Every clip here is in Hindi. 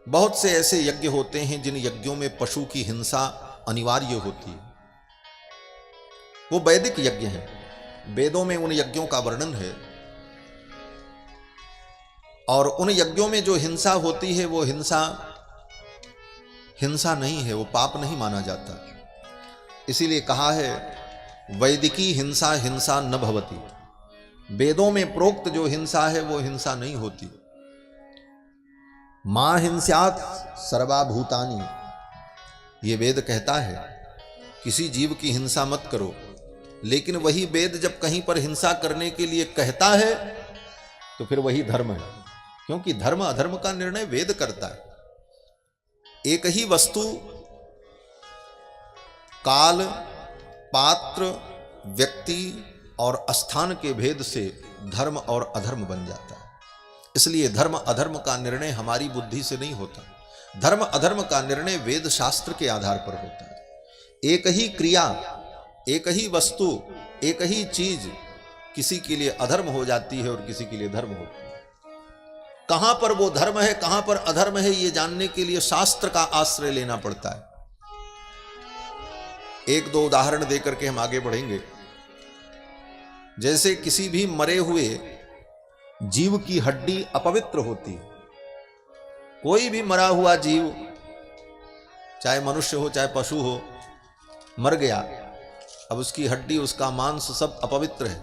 बहुत से ऐसे यज्ञ होते हैं जिन यज्ञों में पशु की हिंसा अनिवार्य होती है। वो वैदिक यज्ञ हैं, वेदों में उन यज्ञों का वर्णन है, और उन यज्ञों में जो हिंसा होती है वो हिंसा नहीं है, वो पाप नहीं माना जाता। इसीलिए कहा है वैदिकी हिंसा हिंसा न भवति। वेदों में प्रोक्त जो हिंसा है वो हिंसा नहीं होती। मां हिंस्यात् सर्वभूतानि, ये वेद कहता है किसी जीव की हिंसा मत करो। लेकिन वही वेद जब कहीं पर हिंसा करने के लिए कहता है तो फिर वही धर्म है, क्योंकि धर्म अधर्म का निर्णय वेद करता है। एक ही वस्तु काल, पात्र, व्यक्ति और स्थान के भेद से धर्म और अधर्म बन जाता है। इसलिए धर्म अधर्म का निर्णय हमारी बुद्धि से नहीं होता। धर्म अधर्म का निर्णय वेद शास्त्र के आधार पर होता है। एक ही क्रिया, एक ही वस्तु, एक ही चीज किसी के लिए अधर्म हो जाती है और किसी के लिए धर्म होती है। कहां पर वो धर्म है, कहां पर अधर्म है, ये जानने के लिए शास्त्र का आश्रय लेना पड़ता है। एक दो उदाहरण देकर के हम आगे बढ़ेंगे। जैसे किसी भी मरे हुए जीव की हड्डी अपवित्र होती है। कोई भी मरा हुआ जीव, चाहे मनुष्य हो चाहे पशु हो, मर गया, अब उसकी हड्डी, उसका मांस सब अपवित्र है।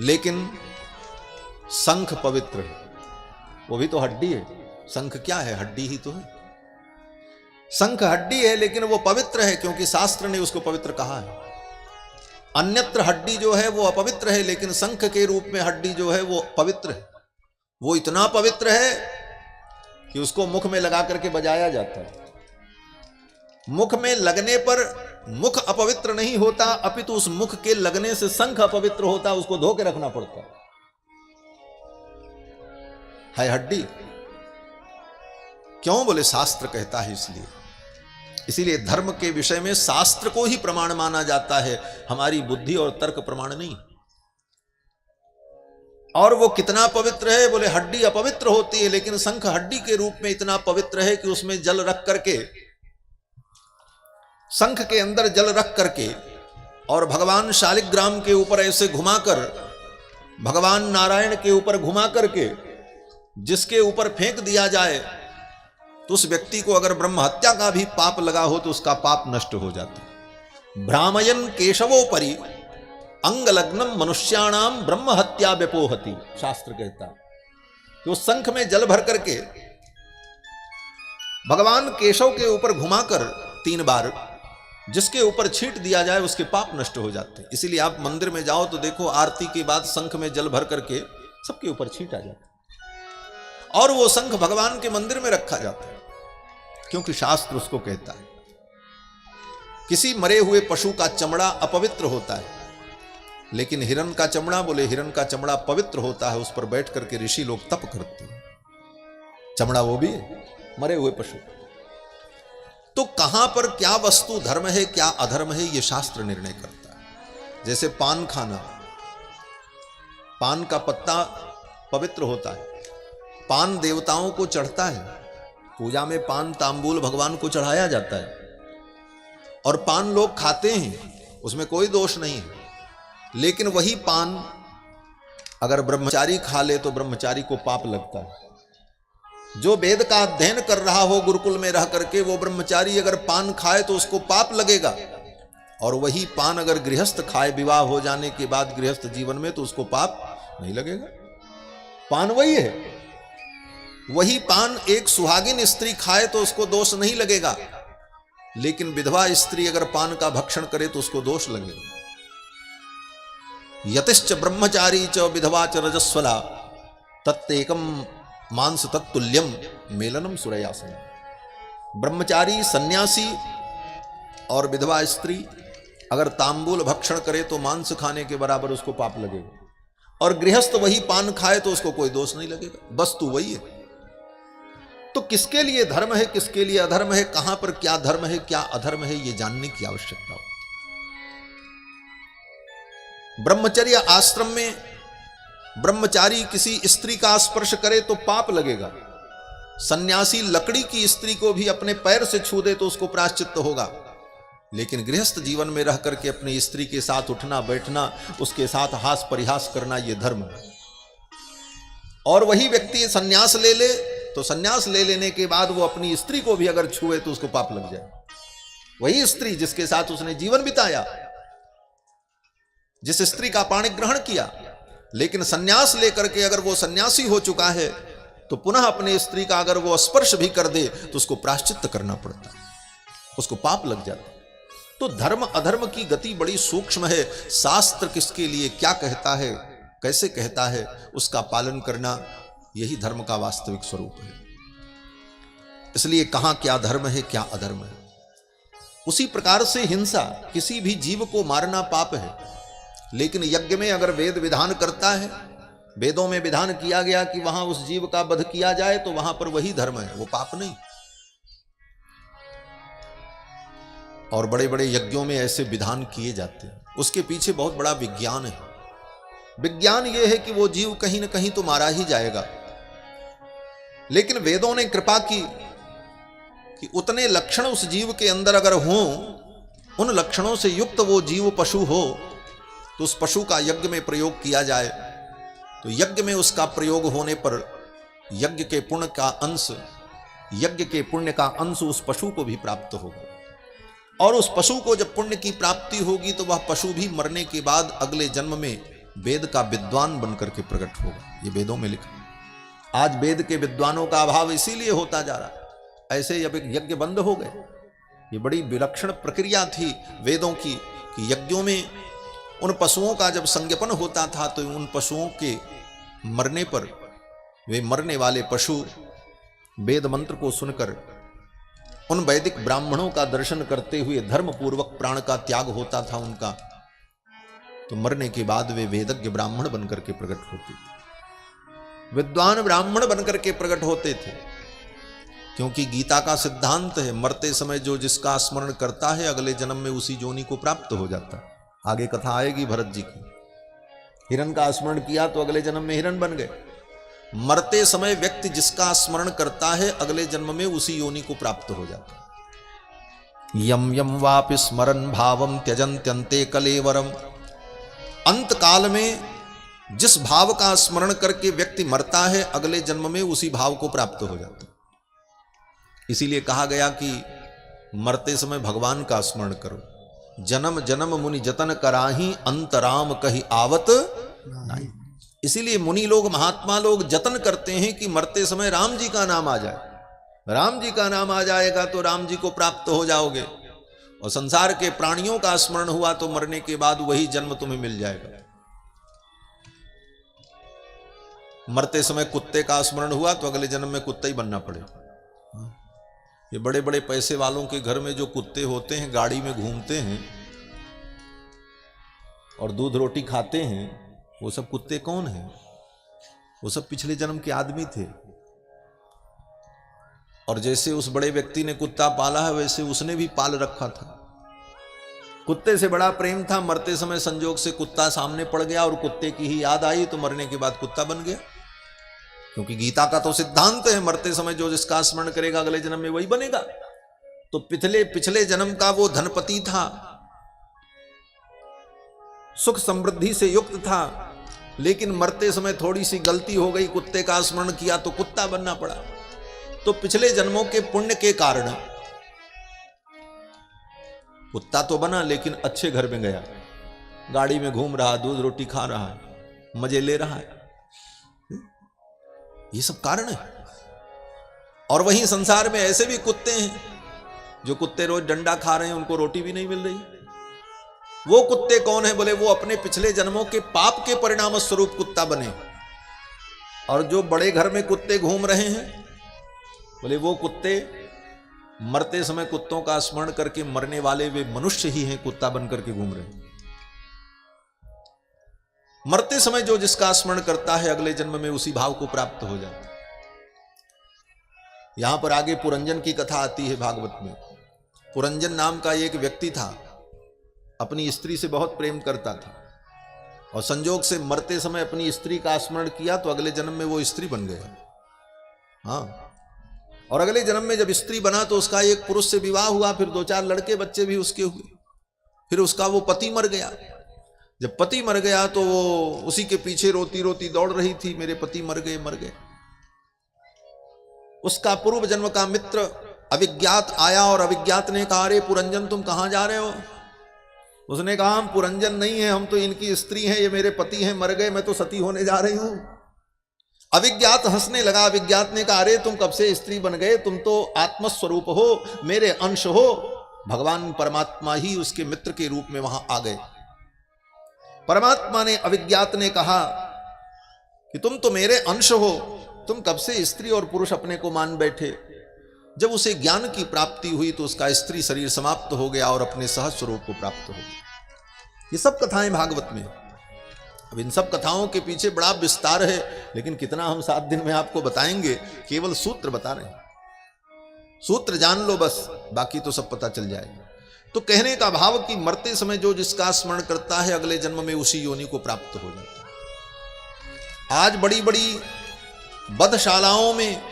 लेकिन शंख पवित्र है, वो भी तो हड्डी है। शंख क्या है? हड्डी ही तो है। शंख हड्डी है लेकिन वो पवित्र है, क्योंकि शास्त्र ने उसको पवित्र कहा है। अन्यत्र हड्डी जो है वो अपवित्र है, लेकिन शंख के रूप में हड्डी जो है वो पवित्र है। वो इतना पवित्र है कि उसको मुख में लगा करके बजाया जाता है। मुख में लगने पर मुख अपवित्र नहीं होता, अपितु उस मुख के लगने से शंख अपवित्र होता, उसको धो के रखना पड़ता है हड्डी। क्यों? बोले शास्त्र कहता है इसलिए। इसीलिए धर्म के विषय में शास्त्र को ही प्रमाण माना जाता है, हमारी बुद्धि और तर्क प्रमाण नहीं। और वो कितना पवित्र है? बोले हड्डी अपवित्र होती है, लेकिन शंख हड्डी के रूप में इतना पवित्र है कि उसमें जल रख करके, शंख के अंदर जल रख करके और भगवान शालिग्राम के ऊपर ऐसे घुमाकर, भगवान नारायण के ऊपर घुमा करके जिसके ऊपर फेंक दिया जाए तो उस व्यक्ति को अगर ब्रह्म हत्या का भी पाप लगा हो तो उसका पाप नष्ट हो जाता है। भ्रामयन केशवोपरि अंग लग्नम मनुष्याणाम ब्रह्म हत्या व्यपोहति, शास्त्र कहता है कि उस शंख में जल भर करके भगवान केशव के ऊपर घुमाकर 3 बार जिसके ऊपर छींट दिया जाए उसके पाप नष्ट हो जाते हैं। इसीलिए आप मंदिर में जाओ तो देखो, आरती के बाद शंख में जल भर करके सबके ऊपर छींटा जाता है, और वो शंख भगवान के मंदिर में रखा जाता है, क्योंकि शास्त्र उसको कहता है। किसी मरे हुए पशु का चमड़ा अपवित्र होता है, लेकिन हिरण का चमड़ा, बोले हिरण का चमड़ा पवित्र होता है, उस पर बैठ करके ऋषि लोग तप करते हैं। चमड़ा वो भी है, मरे हुए पशु। तो कहां पर क्या वस्तु धर्म है, क्या अधर्म है, यह शास्त्र निर्णय करता है। जैसे पान खाना, पान का पत्ता पवित्र होता है, पान देवताओं को चढ़ता है, पूजा में पान तांबूल भगवान को चढ़ाया जाता है, और पान लोग खाते हैं, उसमें कोई दोष नहीं है। लेकिन वही पान अगर ब्रह्मचारी खा ले तो ब्रह्मचारी को पाप लगता है। जो वेद का अध्ययन कर रहा हो गुरुकुल में रह करके, वो ब्रह्मचारी अगर पान खाए तो उसको पाप लगेगा, और वही पान अगर गृहस्थ खाए विवाह हो जाने के बाद गृहस्थ जीवन में, तो उसको पाप नहीं लगेगा। पान वही है। वही पान एक सुहागिन स्त्री खाए तो उसको दोष नहीं लगेगा, लेकिन विधवा स्त्री अगर पान का भक्षण करे तो उसको दोष लगेगा। यतिश्च ब्रह्मचारी च विधवा च रजस्वला तत्तेकम मांस तत्तुल्यम मेलनम सुरयासन। ब्रह्मचारी, सन्यासी और विधवा स्त्री अगर तांबूल भक्षण करे तो मांस खाने के बराबर उसको पाप लगेगा, और गृहस्थ वही पान खाए तो उसको कोई दोष नहीं लगेगा। वस्तु वही है। तो किसके लिए धर्म है, किसके लिए अधर्म है, कहां पर क्या धर्म है क्या अधर्म है, यह जानने की आवश्यकता हो। ब्रह्मचर्य आश्रम में ब्रह्मचारी किसी स्त्री का स्पर्श करे तो पाप लगेगा, सन्यासी लकड़ी की स्त्री को भी अपने पैर से छू दे तो उसको प्रायश्चित्त होगा, लेकिन गृहस्थ जीवन में रह करके अपनी स्त्री के साथ उठना बैठना, उसके साथ हास परिहास करना, यह धर्म है। और वही व्यक्ति सन्यास ले ले तो सन्यास ले लेने के बाद वो अपनी स्त्री को भी अगर छुए तो उसको पाप लग जाए। वही स्त्री जिसके साथ उसने जीवन बिताया, जिस स्त्री का पाणी ग्रहण किया, लेकिन सन्यास लेकर के अगर वो सन्यासी हो चुका है तो पुनः अपने स्त्री का अगर वो स्पर्श भी कर दे तो उसको प्रायश्चित्त करना पड़ता है, उसको पाप लग जाता है। तो धर्म अधर्म की गति बड़ी सूक्ष्म है। शास्त्र किसके लिए क्या कहता है, कैसे कहता है, उसका पालन करना यही धर्म का वास्तविक स्वरूप है। इसलिए कहां क्या धर्म है, क्या अधर्म है। उसी प्रकार से हिंसा, किसी भी जीव को मारना पाप है, लेकिन यज्ञ में अगर वेद विधान करता है, वेदों में विधान किया गया कि वहां उस जीव का वध किया जाए तो वहां पर वही धर्म है, वो पाप नहीं। और बड़े बड़े यज्ञों में ऐसे विधान किए जाते हैं, उसके पीछे बहुत बड़ा विज्ञान है। विज्ञान ये है कि वो जीव कहीं ना कहीं तो मारा ही जाएगा, लेकिन वेदों ने कृपा की कि उतने लक्षण उस जीव के अंदर अगर हों, उन लक्षणों से युक्त वो जीव पशु हो तो उस पशु का यज्ञ में प्रयोग किया जाए। तो यज्ञ में उसका प्रयोग होने पर यज्ञ के पुण्य का अंश उस पशु को भी प्राप्त होगा। और उस पशु को जब पुण्य की प्राप्ति होगी तो वह पशु भी मरने के बाद अगले जन्म में वेद का विद्वान बनकर के प्रकट होगा। ये वेदों में लिखा है। आज वेद के विद्वानों का अभाव इसीलिए होता जा रहा है। ऐसे अब यज्ञ बंद हो गए। ये बड़ी विलक्षण प्रक्रिया थी वेदों की कि यज्ञों में उन पशुओं का जब संज्ञापन होता था तो उन पशुओं के मरने पर वे मरने वाले पशु वेद मंत्र को सुनकर उन वैदिक ब्राह्मणों का दर्शन करते हुए धर्म पूर्वक प्राण का त्याग होता था उनका, तो मरने के बाद वे वेदज्ञ ब्राह्मण बनकर के प्रकट होते थे, विद्वान ब्राह्मण बनकर के प्रकट होते थे। क्योंकि गीता का सिद्धांत है, मरते समय जो जिसका स्मरण करता है अगले जन्म में उसी योनि को प्राप्त हो जाता है। आगे कथा आएगी भरत जी की, हिरण का स्मरण किया तो अगले जन्म में हिरण बन गए। मरते समय व्यक्ति जिसका स्मरण करता है अगले जन्म में उसी योनि को प्राप्त हो जाता है। यम यम वापि स्मरन् भावम त्यजन्त्यन्ते कलेवरम। अंत काल में जिस भाव का स्मरण करके व्यक्ति मरता है अगले जन्म में उसी भाव को प्राप्त हो जाता है। इसीलिए कहा गया कि मरते समय भगवान का स्मरण करो। जन्म जन्म मुनि जतन कराही, अंतराम कही आवत नहीं। इसीलिए मुनि लोग, महात्मा लोग जतन करते हैं कि मरते समय राम जी का नाम आ जाए। राम जी का नाम आ जाएगा तो राम जी को प्राप्त हो जाओगे। और संसार के प्राणियों का स्मरण हुआ तो मरने के बाद वही जन्म तुम्हें मिल जाएगा। मरते समय कुत्ते का स्मरण हुआ तो अगले जन्म में कुत्ता ही बनना पड़ेगा। ये बड़े बड़े पैसे वालों के घर में जो कुत्ते होते हैं, गाड़ी में घूमते हैं और दूध रोटी खाते हैं, वो सब कुत्ते कौन हैं? वो सब पिछले जन्म के आदमी थे। और जैसे उस बड़े व्यक्ति ने कुत्ता पाला है वैसे उसने भी पाल रखा था। कुत्ते से बड़ा प्रेम था, मरते समय संजोग से कुत्ता सामने पड़ गया और कुत्ते की ही याद आई तो मरने के बाद कुत्ता बन गया। क्योंकि गीता का तो सिद्धांत है, मरते समय जो जिसका स्मरण करेगा अगले जन्म में वही बनेगा। तो पिछले जन्म का वो धनपति था, सुख समृद्धि से युक्त था, लेकिन मरते समय थोड़ी सी गलती हो गई, कुत्ते का स्मरण किया तो कुत्ता बनना पड़ा। तो पिछले जन्मों के पुण्य के कारण कुत्ता तो बना लेकिन अच्छे घर में गया, गाड़ी में घूम रहा, दूध रोटी खा रहा है, मजे ले रहा है। ये सब कारण है। और वहीं संसार में ऐसे भी कुत्ते हैं जो कुत्ते रोज डंडा खा रहे हैं, उनको रोटी भी नहीं मिल रही। वो कुत्ते कौन है? बोले वो अपने पिछले जन्मों के पाप के परिणाम स्वरूप कुत्ता बने। और जो बड़े घर में कुत्ते घूम रहे हैं, बोले वो कुत्ते मरते समय कुत्तों का स्मरण करके मरने वाले वे मनुष्य ही हैं, कुत्ता बनकर के घूम रहे हैं। मरते समय जो जिसका स्मरण करता है अगले जन्म में उसी भाव को प्राप्त हो जाता है। यहां पर आगे पुरंजन की कथा आती है भागवत में। पुरंजन नाम का एक व्यक्ति था, अपनी स्त्री से बहुत प्रेम करता था और संजोग से मरते समय अपनी स्त्री का स्मरण किया तो अगले जन्म में वो स्त्री बन गया। हाँ, और अगले जन्म में जब स्त्री बना तो उसका एक पुरुष से विवाह हुआ, फिर 2-4 लड़के बच्चे भी उसके हुए, फिर उसका वो पति मर गया। जब पति मर गया तो वो उसी के पीछे रोती रोती दौड़ रही थी, मेरे पति मर गए मर गए। उसका पूर्व जन्म का मित्र अविज्ञात आया और अविज्ञात ने कहा, अरे पुरंजन तुम कहां जा रहे हो? उसने कहा, हम पुरंजन नहीं है, हम तो इनकी स्त्री हैं, ये मेरे पति हैं, मर गए, मैं तो सती होने जा रही हूं। अविज्ञात हंसने लगा। अविज्ञात ने कहा, अरे तुम कब से स्त्री बन गए? तुम तो आत्मस्वरूप हो, मेरे अंश हो। भगवान परमात्मा ही उसके मित्र के रूप में वहां आ गए। परमात्मा ने अविज्ञात ने कहा कि तुम तो मेरे अंश हो, तुम कब से स्त्री और पुरुष अपने को मान बैठे? जब उसे ज्ञान की प्राप्ति हुई तो उसका स्त्री शरीर समाप्त हो गया और अपने सहज स्वरूप को प्राप्त हो गया। ये सब कथाएं भागवत में। अब इन सब कथाओं के पीछे बड़ा विस्तार है, लेकिन कितना हम 7 दिन में आपको बताएंगे, केवल सूत्र बता रहे हैं। सूत्र जान लो बस, बाकी तो सब पता चल जाएगा। तो कहने का भाव कि मरते समय जो जिसका स्मरण करता है अगले जन्म में उसी योनि को प्राप्त हो जाता है। आज बड़ी बड़ी वधशालाओं में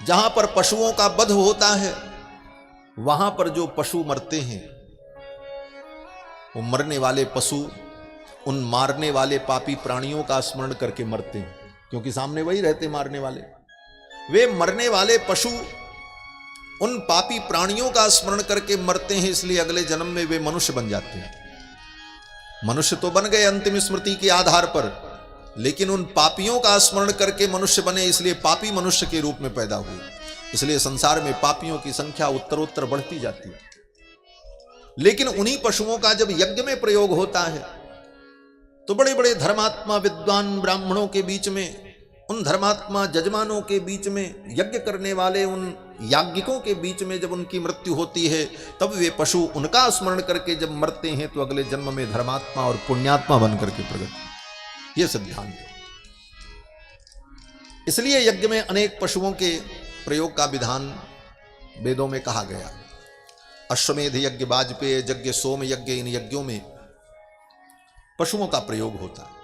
जहां पर पशुओं का वध होता है, वहां पर जो पशु मरते हैं, वो मरने वाले पशु उन मारने वाले पापी प्राणियों का स्मरण करके मरते हैं, क्योंकि सामने वही रहते मारने वाले। वे मरने वाले पशु उन पापी प्राणियों का स्मरण करके मरते हैं, इसलिए अगले जन्म में वे मनुष्य बन जाते हैं। मनुष्य तो बन गए अंतिम स्मृति के आधार पर, लेकिन उन पापियों का स्मरण करके मनुष्य बने, इसलिए पापी मनुष्य के रूप में पैदा हुए। इसलिए संसार में पापियों की संख्या उत्तरोत्तर बढ़ती जाती है। लेकिन उन्हीं पशुओं का जब यज्ञ में प्रयोग होता है तो बड़े बड़े धर्मात्मा विद्वान ब्राह्मणों के बीच में, उन धर्मात्मा जजमानों के बीच में, यज्ञ करने वाले उन याज्ञिकों के बीच में जब उनकी मृत्यु होती है, तब वे पशु उनका स्मरण करके जब मरते हैं तो अगले जन्म में धर्मात्मा और पुण्यात्मा बनकर के प्रकट। ये सिद्धांत है। इसलिए यज्ञ में अनेक पशुओं के प्रयोग का विधान वेदों में कहा गया। अश्वमेध यज्ञ, वाजपेय यज्ञ, सोम यज्ञ, इन यज्ञों में पशुओं का प्रयोग होता है।